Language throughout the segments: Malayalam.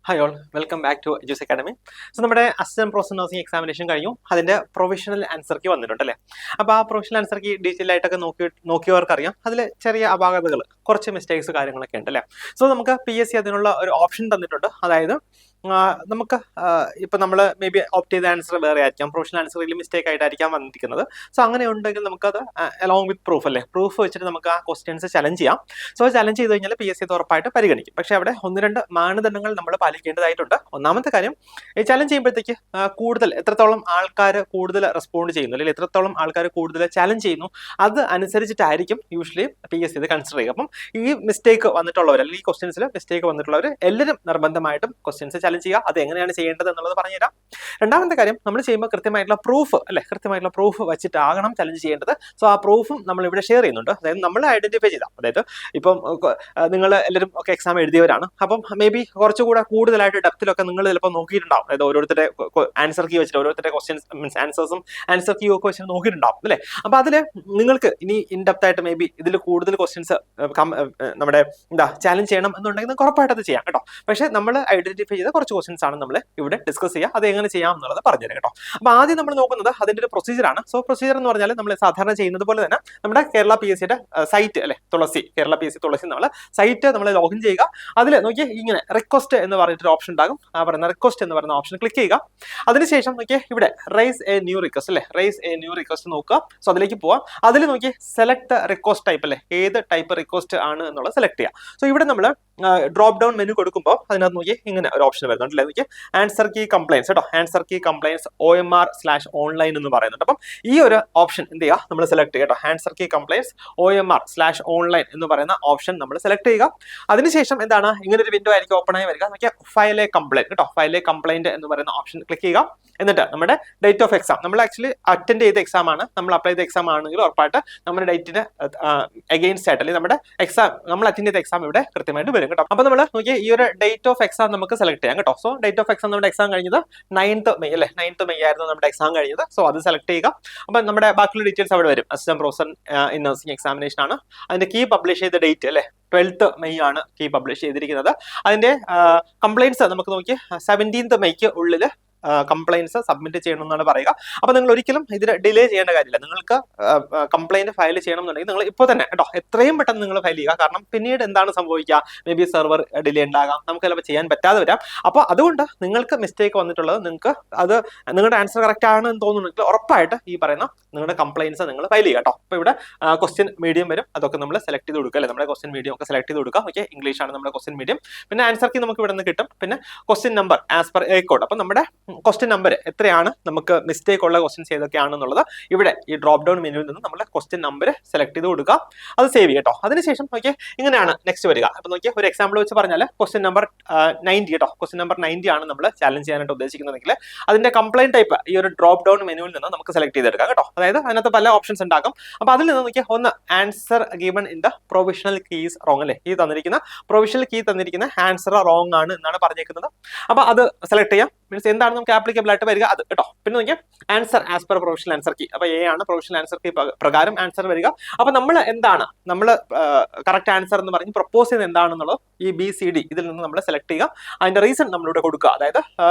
Hi all, welcome back to Edus academy. So നമ്മുടെ അസിസ്റ്റന്റ് പ്രൊഫസർ നഴ്സിംഗ് എക്സാമിനേഷൻ കഴിഞ്ഞു. അതിന്റെ പ്രൊഫഷണൽ ആൻസർ കീ വന്നിട്ടുണ്ട് അല്ലേ. അപ്പോൾ ആ പ്രൊഫഷണൽ ആൻസർ കീ ഡീറ്റെയിൽ ആയിട്ടൊക്കെ നോക്കിയവർക്കറിയാം അതിൽ ചെറിയ അപാകതകൾ, കുറച്ച് മിസ്റ്റേക്സ് കാര്യങ്ങളൊക്കെ ഉണ്ട് അല്ലേ. സോ നമുക്ക് PSC അതിനുള്ള ഒരു ഓപ്ഷൻ തന്നിട്ടുണ്ട്. അതായത് നമുക്ക് ഇപ്പം നമ്മൾ മേ ബി ഓപ്റ്റ് ചെയ്ത ആൻസർ വേറെ ആയിരിക്കാം, പ്രൊഫഷണൽ ആൻസറിൽ മിസ്റ്റേക്ക് ആയിട്ടായിരിക്കാം വന്നിരിക്കുന്നത്. സോ അങ്ങനെ ഉണ്ടെങ്കിൽ നമുക്കത് അലോങ് വിത്ത് പ്രൂഫ് അല്ലേ, പ്രൂഫ് വെച്ചിട്ട് നമുക്ക് ആ ക്വസ്റ്റ്യൻസ് ചലഞ്ച് ചെയ്യാം. സോ ചലഞ്ച് ചെയ്ത് കഴിഞ്ഞാൽ PSC അത് ഉറപ്പായിട്ട് പരിഗണിക്കും. പക്ഷേ അവിടെ 1-2 മാനദണ്ഡങ്ങൾ നമ്മൾ പാലിക്കേണ്ടതായിട്ടുണ്ട്. ഒന്നാമത്തെ കാര്യം, ഈ ചലഞ്ച് ചെയ്യുമ്പോഴത്തേക്ക് കൂടുതൽ എത്രത്തോളം ആൾക്കാർ കൂടുതൽ റെസ്പോണ്ട് ചെയ്യുന്നു, അല്ലെങ്കിൽ എത്രത്തോളം ആൾക്കാർ കൂടുതൽ ചലഞ്ച് ചെയ്യുന്നു, അത് അനുസരിച്ചിട്ടായിരിക്കും യൂഷ്വലി PSC ഇത് കൺസിഡർ ചെയ്യുക. അപ്പം ഈ മിസ്റ്റേക്ക് വന്നിട്ടുള്ളവർ, അല്ലെങ്കിൽ ഈ ക്വസ്റ്റ്യൻസിൽ മിസ്റ്റേക്ക് വന്നിട്ടുള്ളവർ എല്ലാവരും നിർബന്ധമായിട്ടും ക്വസ്റ്റ്യൻസ് ചലഞ്ച് ചെയ്യുക. അത് എങ്ങനെയാണ് ചെയ്യേണ്ടത് എന്നുള്ളത് പറഞ്ഞുതരാം. രണ്ടാമത്തെ കാര്യം, നമ്മൾ ചെയ്യുമ്പോൾ കൃത്യമായിട്ടുള്ള പ്രൂഫ് അല്ലെ, കൃത്യമായിട്ടുള്ള പ്രൂഫ് വെച്ചിട്ടാകണം ചലഞ്ച് ചെയ്യേണ്ടത്. സോ ആ പ്രൂഫും നമ്മൾ ഇവിടെ ഷെയർ ചെയ്യുന്നുണ്ട്. അതായത് നമ്മൾ ഐഡന്റിഫൈ ചെയ്താൽ, അതായത് ഇപ്പം നിങ്ങൾ എല്ലാവരും ഒക്കെ എക്സാം എഴുതിയവരാണ്. അപ്പം മേ ബി കുറച്ചുകൂടെ കൂടുതലായിട്ട് ഡെപ്തിലൊക്കെ നിങ്ങൾ ചിലപ്പോൾ നോക്കിയിട്ടുണ്ടാവും. അതായത് ഓരോരുത്തരുടെ ആൻസർ കീ വെച്ചിട്ട്, ഓരോരുത്തരുടെ ക്വസ്റ്റ്യൻസ് മീൻസ് ആൻസേഴ്സും ആൻസർ കീ ഒക്കെ വെച്ചിട്ട് നോക്കിയിട്ടുണ്ടാവും അല്ലേ. അപ്പൊ അതിൽ നിങ്ങൾക്ക് ഇനി ഇൻ ഡെപ്ത് ആയിട്ട് മേ ബി ഇതിൽ കൂടുതൽ ക്വസ്റ്റ്യൻസ് നമ്മുടെ ചാലഞ്ച് ചെയ്യണം എന്നുണ്ടെങ്കിൽ നിങ്ങൾക്ക് ഉറപ്പായിട്ട് അത് ചെയ്യാം കേട്ടോ. പക്ഷേ നമ്മൾ ഐഡന്റിഫൈ ചെയ്ത കുറച്ച് ക്വസ്റ്റ്യൻസ് ആണ് നമ്മൾ ഇവിടെ ഡിസ്കസ് ചെയ്യുക. അത് എങ്ങനെ ചെയ്യാം എന്നുള്ളത് പറഞ്ഞുതരാം കേട്ടോ. അപ്പൊ ആദ്യം നമ്മൾ നോക്കുന്നത് അതിന്റെ ഒരു പ്രൊസീജിയർ ആണ്. സോ പ്രൊസീജിയർ എന്ന് പറഞ്ഞാൽ നമ്മൾ സാധാരണ ചെയ്യുന്നത് പോലെ തന്നെ നമ്മുടെ കേരള PSCയുടെ സൈറ്റ് അല്ലെ, കേരള PSC തുളസി നമ്മൾ സൈറ്റ് നമ്മൾ ലോഗിൻ ചെയ്യുക. അതിൽ നോക്കിയാൽ ഇങ്ങനെ റിക്വസ്റ്റ് എന്ന് പറഞ്ഞിട്ടൊരു ഓപ്ഷൻ ഉണ്ടാകും. ആ പറയുന്ന റിക്വസ്റ്റ് എന്ന് പറയുന്ന ഓപ്ഷൻ ക്ലിക്ക് ചെയ്യുക. അതിനുശേഷം നോക്കിയാൽ ഇവിടെ റൈസ് എ ന്യൂ റിക്വസ്റ്റ് അല്ലെ, റൈസ് എ ന്യൂ റിക്വസ്റ്റ് നോക്കുക. സോ അതിലേക്ക് പോവാം. അതിൽ നോക്കി സെലക്ട് ദ റിക്വസ്റ്റ് ടൈപ്പ് അല്ലെ, ഏത് ടൈപ്പ് റിക്വസ്റ്റ് ആണ് എന്നുള്ളത് സെലക്ട് ചെയ്യുക. സോ ഇവിടെ നമ്മൾ ഡ്രോപ്പ് ഡൗൺ മെനു കൊടുക്കുമ്പോൾ അതിനകത്ത് നോക്കി ഇങ്ങനെ ഒരു ഓപ്ഷൻ വരുന്നുണ്ട്. നോക്കി ആൻസർ കീ കംപ്ലൈൻസ് കേട്ടോ, ആൻസർ കീ കംപ്ലൈൻസ് OMR/ഓൺലൈൻ എന്ന് പറയുന്നുണ്ട്. അപ്പം ഈ ഒരു ഓപ്ഷൻ എന്ത് ചെയ്യുക, നമ്മൾ സെലക്ട് ചെയ്യുക കേട്ടോ. ആൻസർ കീ കംപ്ലൈൻസ് OMR/ഓൺലൈൻ എന്ന് പറയുന്ന ഓപ്ഷൻ നമ്മൾ സെലക്ട് ചെയ്യുക. അതിനുശേഷം എന്താണ്, ഇങ്ങനെ ഒരു വിൻഡോ ആയിരിക്കും ഓപ്പൺ ആയി വരിക. നോക്കിയാൽ ഫയൽ എ കംപ്ലൈന്റ് കേട്ടോ, ഫയൽ എ കംപ്ലൈന്റ് എന്ന് പറയുന്ന ഓപ്ഷൻ ക്ലിക്ക് ചെയ്യുക. എന്നിട്ട് നമ്മുടെ ഡേറ്റ് ഓഫ് എക്സാം, നമ്മൾ ആക്ച്വലി അറ്റൻഡ് ചെയ്ത എക്സാം ആണ്, നമ്മൾ അപ്ലൈ ചെയ്ത എക്സാം ആണെങ്കിൽ ഉറപ്പായിട്ട് നമ്മുടെ ഡേറ്റിന് അഗെയിൻസ്റ്റ് ആയിട്ട്, അല്ലെങ്കിൽ നമ്മുടെ എക്സാം നമ്മൾ അറ്റൻഡ് ചെയ്ത എക്സാം ഇവിടെ കൃത്യമായിട്ട് വരും കേട്ടോ. അപ്പൊ നമ്മൾ നോക്കിയാൽ ഈ ഒരു ഡേറ്റ് ഓഫ് എക്സാം നമുക്ക് സെലക്ട് ചെയ്യാം കേട്ടോ. സോ ഡേറ്റ് ഓഫ് എക്സാം, നമ്മുടെ എക്സാം കഴിഞ്ഞത് 9th May അല്ലെ, 9th May ആയിരുന്നു നമ്മുടെ എക്സാം കഴിഞ്ഞത്. സോ അത് സെലക്ട് ചെയ്യുക. അപ്പൊ നമ്മുടെ ബാക്കിയുള്ള ഡീറ്റെയിൽസ് അവിടെ വരും. Assistant professor in nursing examination ആണ്. അതിന്റെ കീ പബ്ലിഷ് ചെയ്ത ഡേറ്റ് അല്ലെ, 12th May ആണ് കീ പബ്ലിഷ് ചെയ്തിരിക്കുന്നത്. അതിന്റെ കംപ്ലൈൻസ് നമുക്ക് നോക്കി 17th May ഉള്ളിൽ കംപ്ലൈൻസ് സബ്മിറ്റ് ചെയ്യണം എന്നാണ് പറയുക. അപ്പൊ നിങ്ങൾ ഒരിക്കലും ഇതിൽ ഡിലേ ചെയ്യേണ്ട കാര്യമില്ല. നിങ്ങൾക്ക് കംപ്ലൈന്റ് ഫയൽ ചെയ്യണം എന്നുണ്ടെങ്കിൽ നിങ്ങൾ ഇപ്പോൾ തന്നെ കേട്ടോ എത്രയും പെട്ടെന്ന് നിങ്ങൾ ഫയൽ ചെയ്യുക. കാരണം പിന്നീട് എന്താണ് സംഭവിക്കുക, മേ ബി സെർവർ ഡിലേ ഉണ്ടാകാം, നമുക്ക് ചിലപ്പോൾ ചെയ്യാൻ പറ്റാതെ വരാം. അപ്പോൾ അതുകൊണ്ട് നിങ്ങൾക്ക് മിസ്റ്റേക്ക് വന്നിട്ടുള്ളത്, നിങ്ങൾക്ക് അത് നിങ്ങളുടെ ആൻസർ കറക്റ്റ് ആണ് എന്ന് തോന്നുന്നുണ്ടെങ്കിൽ ഉറപ്പായിട്ട് ഈ പറയുന്ന നിങ്ങളുടെ കംപ്ലൈൻസ് നിങ്ങൾ ഫയൽ ചെയ്യുക കേട്ടോ. അപ്പോൾ ഇവിടെ ക്വസ്റ്റ്യൻ മീഡിയം വരും, അതൊക്കെ നമ്മൾ സെലക്ട് ചെയ്ത് കൊടുക്കുക അല്ലേ. നമ്മുടെ ക്വസ്റ്റ്യൻ മീഡിയം ഒക്കെ സെലക്ട് ചെയ്ത് കൊടുക്കുക. ഓക്കെ, ഇംഗ്ലീഷ് ആണ് നമ്മുടെ ക്വസ്റ്റ്യൻ മീഡിയം. പിന്നെ ആൻസർ കീ നമുക്ക് ഇവിടെ നിന്ന് കിട്ടും. പിന്നെ question number as per A code. അപ്പോൾ നമ്മുടെ ക്വസ്റ്റ്യൻ നമ്പർ എത്രയാണ്, നമുക്ക് മിസ്റ്റേക്ക് ഉള്ള ക്വസ്റ്റ്യൻസ് ഏതൊക്കെയാണെന്നുള്ളത് ഇവിടെ ഈ ഡ്രോപ്പ് ഡൗൺ മെനുവിൽ നിന്ന് നമ്മൾ ക്വസ്റ്റ്യൻ നമ്പർ സെലക്ട് ചെയ്ത് കൊടുക്കുക. അത് സേവ് ചെയ്യട്ടോ. അതിനുശേഷം നോക്കിയേ ഇങ്ങനെയാണ് നെക്സ്റ്റ് വരിക. അപ്പൊ നോക്കിയേ ഒരു എക്സാമ്പിൾ വെച്ച് പറഞ്ഞാൽ ക്വസ്റ്റ്യൻ നമ്പർ 90 കേട്ടോ, ക്വസ്റ്റ്യൻ നമ്പർ 90 ആണ് നമ്മൾ ചാലഞ്ച് ചെയ്യാനായിട്ട് ഉദ്ദേശിക്കുന്നതെങ്കിൽ അതിന്റെ കംപ്ലൈന്റ് ടൈപ്പ് ഈ ഒരു ഡ്രോപ്പ് ഡൗൺ മെനുവിൽ നിന്ന് നമുക്ക് സെലക്ട് ചെയ്തെടുക്കാം കേട്ടോ. അതായത് അതിനകത്ത് പല ഓപ്ഷൻസ് ഉണ്ടാകും. അപ്പൊ അതിൽ നിന്ന് നോക്കിയാൽ ഒന്ന് answer given in the provisional keys wrong അല്ലേ, ഈ തന്നിരിക്കുന്ന പ്രൊവിഷണൽ കീ തന്നിരിക്കുന്ന ആൻസർ റോങ് ആണ് എന്നാണ് പറഞ്ഞേക്കുന്നത്. അപ്പൊ അത് സെലക്ട് ചെയ്യാം. മീൻസ് എന്താണ് നമുക്ക് ആപ്ലിക്കബിൾ ആയിട്ട് വരിക അത് കേട്ടോ. പിന്നെ നോക്കിയാൽ answer as per provisional answer key. അപ്പൊ എ ആണ് പ്രൊവിഷണൽ ആൻസർ കീ പ്രകാരം ആൻസർ വരിക. അപ്പൊ നമ്മൾ എന്താണ്, നമ്മൾ കറക്റ്റ് ആൻസർ എന്ന് പറഞ്ഞ് പ്രൊപ്പോസ് ചെയ്യുന്നത് എന്താണെന്നുള്ളത് ഈ BCD ഇതിൽ നിന്ന് നമ്മൾ സെലക്ട് ചെയ്യുക. അതിന്റെ റീസൺ നമ്മളിവിടെ കൊടുക്കുക. അതായത്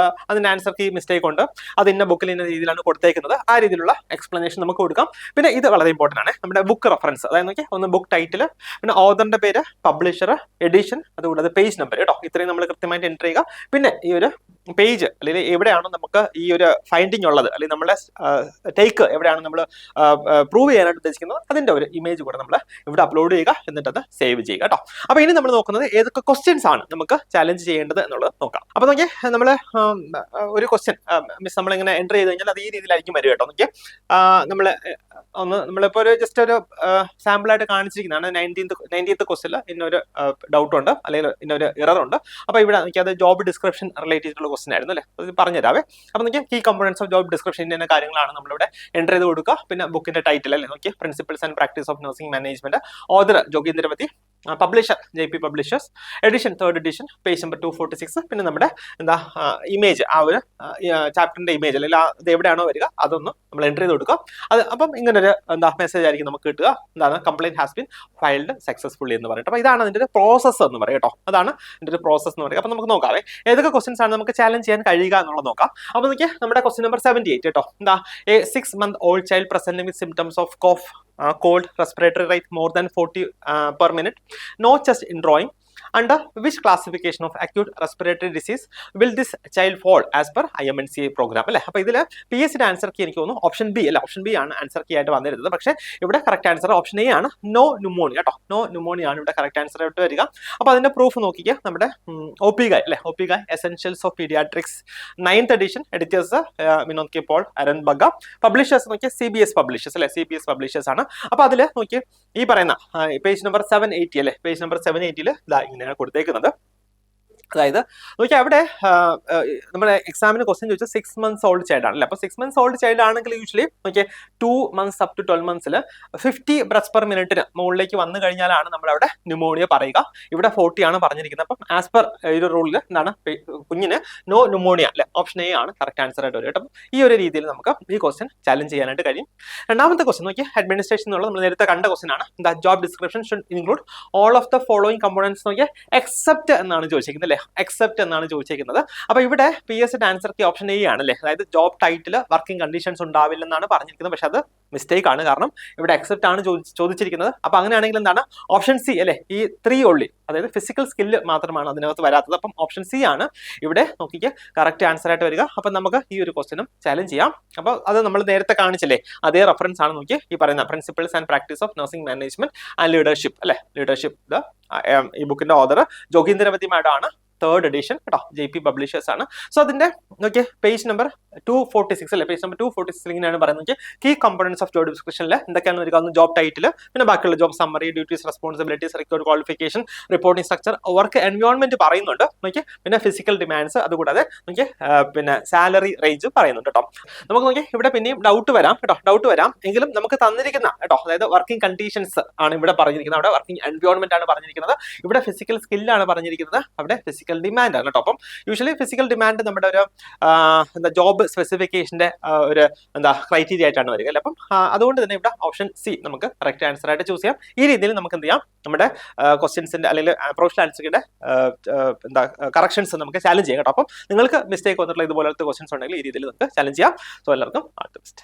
അതിന്റെ ആൻസർ കീ മിസ്റ്റേക്ക് ഉണ്ട്, അത് ഇന്ന ബുക്കിൽ ഇന്ന രീതിയിലാണ് കൊടുത്തേക്കുന്നത്, ആ രീതിയിലുള്ള എക്സ്പ്ലനേഷൻ നമുക്ക് കൊടുക്കാം. പിന്നെ ഇത് വളരെ ഇമ്പോർട്ടന്റ് ആണ്, നമ്മുടെ ബുക്ക് റെഫറൻസ്. അതായത് നോക്കിയാൽ ഒന്ന് ബുക്ക് ടൈറ്റിൽ, പിന്നെ ഓതറിന്റെ പേര്, പബ്ലിഷർ, എഡിഷൻ, അതുകൂടാതെ പേജ് നമ്പർ കേട്ടോ. ഇത്രയും നമ്മൾ കൃത്യമായിട്ട് എൻ്റർ ചെയ്യുക. പിന്നെ ഈ ഒരു പേജ് അല്ലെങ്കിൽ എവിടെയാണോ നമുക്ക് ഈ ഒരു ഫൈൻഡിങ് ഉള്ളത്, അല്ലെങ്കിൽ നമ്മുടെ ടേക്ക് എവിടെയാണ് നമ്മൾ പ്രൂവ് ചെയ്യാനായിട്ട് ഉദ്ദേശിക്കുന്നത്, അതിന്റെ ഒരു ഇമേജ് കൂടെ നമ്മൾ ഇവിടെ അപ്ലോഡ് ചെയ്യുക. എന്നിട്ട് അത് സേവ് ചെയ്യുക കേട്ടോ. അപ്പൊ ഇനി നമ്മൾ നോക്കുന്നത് ഏതൊക്കെ ക്വസ്റ്റ്യൻസ് ആണ് നമുക്ക് ചാലഞ്ച് ചെയ്യേണ്ടത് എന്നുള്ളത് നോക്കാം. അപ്പൊ നോക്കിയേ നമ്മൾ ഒരു ക്വസ്റ്റ്യൻ മിസ് നമ്മളിങ്ങനെ എൻ്റർ ചെയ്ത് കഴിഞ്ഞാൽ അത് ഈ രീതിയിലായിരിക്കും വരിക കേട്ടോ. നോക്കിയേ നമ്മളിപ്പോൾ ഒരു ജസ്റ്റ് ഒരു സാമ്പിൾ ആയിട്ട് കാണിച്ചിരിക്കുന്നതാണ്. 90th ക്വസ്റ്റ്യനിൽ ഇന്നൊരു ഡൗട്ട് ഉണ്ട്, അല്ലെങ്കിൽ ഇന്നൊരു എറർ ഉണ്ട്. അപ്പൊ ഇവിടെ നോക്കി അത് ജോബ് ഡിസ്ക്രിപ്ഷൻ റിലേറ്റഡ് ആയിട്ടുള്ള ക്വസ്റ്റ്യൻ ആയിരുന്നു അല്ലേ, അത് പറഞ്ഞുതരാവേ. അപ്പൊ നോക്കിയാൽ key components of job description എന്ന കാര്യങ്ങളാണ് നമ്മളിവിടെ എൻ്റർ ചെയ്ത് കൊടുക്കുക. പിന്നെ ബുക്കിന്റെ ടൈറ്റിൽ അല്ലേ, നോക്കിയാൽ principles and practice of nursing management, author Jogindrapathi, publisher JP publishers edition 3rd edition page number 246. പിന്നെ നമ്മുടെ എന്താ ഇമേജ് ആ ഒരു ചാപ്റ്ററിന്റെ ഇമേജ് അല്ലെങ്കിൽ അത് എവിടെയാണോ വരിക അതൊന്ന് നമ്മൾ എൻ്റർ ചെയ്ത് കൊടുക്കുക. അത് അപ്പം ഇങ്ങനൊരു എന്താ മെസ്സേജ് ആയിരിക്കും നമുക്ക് കിട്ടുക. എന്താണ് complaint has been filed successfully എന്ന് പറയും. അപ്പോൾ ഇതാണ് അതിൻ്റെ ഒരു പ്രോസസ്സ് എന്ന് പറയും കേട്ടോ. അതാണ് ഇതിൻ്റെ ഒരു പ്രോസസ്സ് എന്ന് പറയുക. അപ്പോൾ നമുക്ക് നോക്കാവേ ഏതൊക്കെ ക്വസ്റ്റൻസ് ആണ് നമുക്ക് ചാലഞ്ച് ചെയ്യാൻ കഴിയുക എന്നുള്ളത് നോക്കാം. അപ്പോൾ നോക്കിയാൽ നമ്മുടെ ക്വസ്റ്റ്യൻ നമ്പർ 78 കേട്ടോ. എന്താ A 6-month-old child presenting with symptoms of cough, cold, respiratory rate more than 40 per minute, no chest in drawing. Under which classification of acute respiratory disease will this child fall as per IMNCA program? അല്ലേ? അപ്പോൾ ഇതിൽ PSC ആൻസർ കീ എനിക്ക് തോന്നുന്നു ഓപ്ഷൻ ബി അല്ല, ഓപ്ഷൻ ബി ആണ് ആൻസർ കീ ആയിട്ട് വന്നിരുന്നത്. പക്ഷേ ഇവിടെ കറക്റ്റ് ആൻസർ ഓപ്ഷൻ എ ആണ്, നോ ന്യൂമോണിയ കേട്ടോ. നോ ന്യൂമോണിയ ആണ് ഇവിടെ കറക്റ്റ് ആൻസർ ആയിട്ട് വരിക. അപ്പോൾ അതിന്റെ പ്രൂഫ് നോക്കിക്കുക. നമ്മുടെ OP ഗായ് അല്ലേ, OP Ghai essentials of paediatrics 9th edition, editors Vinod K Paul, Arun Bagga, publishers നോക്കിയ CBS പബ്ലിഷേഴ്സ് അല്ലേ, CBS പബ്ലിഷേഴ്സ് ആണ്. അപ്പോൾ അതിൽ നോക്കി ഈ പറയുന്ന പേജ് നമ്പർ 780 അല്ലേ, പേജ് നമ്പർ 780 ഇങ്ങനെയാണ് കൊടുത്തേക്കുന്നത്. അതായത് നോക്കിയാൽ അവിടെ നമ്മുടെ എക്സാമിന് ക്വസ്റ്റ്യൻ ചോദിച്ചാൽ 6 months old ചൈൽഡ് ആണല്ലേ. അപ്പോൾ 6 months old ചൈൽഡ് ആണെങ്കിൽ യൂഷ്വലി നോക്കിയാൽ 2 months up to 12 months 50 breaths per minute മുകളിലേക്ക് വന്നു കഴിഞ്ഞാലാണ് നമ്മളവിടെ ന്യൂമോണിയ പറയുക. ഇവിടെ 40 ആണ് പറഞ്ഞിരിക്കുന്നത്. അപ്പം ആസ് പെർ ഈ ഒരു റൂളിൽ എന്താണ് കുഞ്ഞിന് നോ ന്യൂമോണിയ അല്ലെ, ഓപ്ഷൻ എ ആണ് കറക്റ്റ് ആൻസർ ആയിട്ട് വരും കേട്ടോ. ഈ ഒരു രീതിയിൽ നമുക്ക് ഈ ക്വസ്റ്റ്യൻ ചാലഞ്ച് ചെയ്യാനായിട്ട് കഴിയും. രണ്ടാമത്തെ ക്വസ്റ്റ്യൻ നോക്കിയാൽ അഡ്മിനിസ്ട്രേഷൻ എന്നുള്ള നമ്മൾ നേരത്തെ കണ്ട ക്വസ്റ്റ്യൻ ആണ്. The job description should include all of the following components നോക്കിയാൽ എക്സെപ്റ്റ് എന്നാണ് ചോദിച്ചിരിക്കുന്നത്. എക്സെപ്റ്റ് എന്നാണ് ചോദിച്ചിരിക്കുന്നത്. അപ്പൊ ഇവിടെ PSC answer key option A ആണ് അല്ലേ. അതായത് ജോബ് ടൈറ്റിൽ വർക്കിംഗ് കണ്ടീഷൻസ് ഉണ്ടാവില്ലെന്നാണ് പറഞ്ഞിരിക്കുന്നത്. പക്ഷെ അത് മിസ്റ്റേക്ക് ആണ്, കാരണം ഇവിടെ എക്സെപ്റ്റ് ആണ് ചോദിച്ചിരിക്കുന്നത്. അപ്പൊ അങ്ങനെയാണെങ്കിൽ എന്താണ് ഓപ്ഷൻ സി അല്ലെ, ഈ 3 only, അതായത് ഫിസിക്കൽ സ്കില്ല് മാത്രമാണ് അതിനകത്ത് വരാത്തത്. അപ്പം ഓപ്ഷൻ സി ആണ് ഇവിടെ നോക്കിക്കുക കറക്റ്റ് ആൻസർ ആയിട്ട് വരിക. അപ്പൊ നമുക്ക് ഈ ഒരു ക്വസ്റ്റ്യനും ചാലഞ്ച് ചെയ്യാം. അപ്പൊ അത് നമ്മൾ നേരത്തെ കാണിച്ചില്ലേ, അതേ റെഫറൻസ് ആണ് നോക്കി ഈ പറയുന്ന principles and practice of nursing management and leadership അല്ലെ. ലീഡർഷിപ്പ് ഈ ബുക്കിന്റെ ഓതർ ജോഗീന്ദ്രവതി മാഡം ആണ്, 3rd എഡിഷൻ കേട്ടോ, JP പബ്ലിഷേഴ്സ് ആണ്. സോ അതിന്റെ നോക്കിയ പേജ് നമ്പർ 246 അല്ലെ, പേജ് നമ്പർ 246 ഇങ്ങനെയാണ് പറയുന്നത്. കീ കമ്പോണൻസ് ഓഫ് ജോബ് ഡിസ്ക്രിപ്ഷനിൽ എന്തൊക്കെയാണ് വരിക, ജോബ് ടൈറ്റിൽ, പിന്നെ ബാക്കിയുള്ള job summary, duties, responsibilities, required qualification, reporting structure, work environment പറയുന്നുണ്ട് നോക്കി, പിന്നെ ഫിസിക്കൽ ഡിമാൻഡ്സ്, അതുകൂടാതെ നോക്കി പിന്നെ സാലറി റേഞ്ച് പറയുന്നുണ്ട് കേട്ടോ. നമുക്ക് നോക്കി ഇവിടെ പിന്നെയും ഡൗട്ട് വരാം കേട്ടോ, ഡൗട്ട് വരാം എങ്കിലും നമുക്ക് തന്നിരിക്കുന്ന കേട്ടോ, അതായത് വർക്കിംഗ് കണ്ടീഷൻസ് ആണ് ഇവിടെ പറഞ്ഞിരിക്കുന്നത്, അവിടെ വർക്കിംഗ് എൻവയോൺമെന്റ് ആണ് പറഞ്ഞിരിക്കുന്നത്, ഇവിടെ ഫിസിക്കൽ സ്കില്ലാണ് പറഞ്ഞിരിക്കുന്നത്, അവിടെ ഫിസിക്കൽ ഡിമാൻഡ് ആണ് കേട്ടോ. അപ്പം യൂഷ്വലി ഫിസിക്കൽ ഡിമാൻഡ് നമ്മുടെ ഒരു എന്താ ജോബ് സ്പെസിഫിക്കേഷന്റെ ഒരു എന്താ ക്രൈറ്റീരിയ ആയിട്ടാണ് വരിക അല്ലെ. അപ്പം അതുകൊണ്ട് തന്നെ ഇവിടെ ഓപ്ഷൻ സി നമുക്ക് കറക്റ്റ് ആൻസർ ആയിട്ട് ചൂസ് ചെയ്യാം. ഈ രീതിയിൽ നമുക്ക് എന്ത് ചെയ്യാം, നമ്മുടെ ക്വസ്റ്റ്യൻസിന്റെ അല്ലെങ്കിൽ പ്രൊഫഷണൽ ആൻസറിന്റെ എന്താ കറക്ഷൻസ് നമുക്ക് ചാലഞ്ച് ചെയ്യാം കേട്ടോ. അപ്പം നിങ്ങൾക്ക് മിസ്റ്റേക്ക് വന്നിട്ടുള്ള ഇതുപോലത്തെ ക്വസ്റ്റ്യൻസ് ഉണ്ടെങ്കിൽ ഈ രീതിയിൽ നമുക്ക് ചാലഞ്ച് ചെയ്യാം. സോ എല്ലാവർക്കും ഓൾ ദി ബെസ്റ്റ്.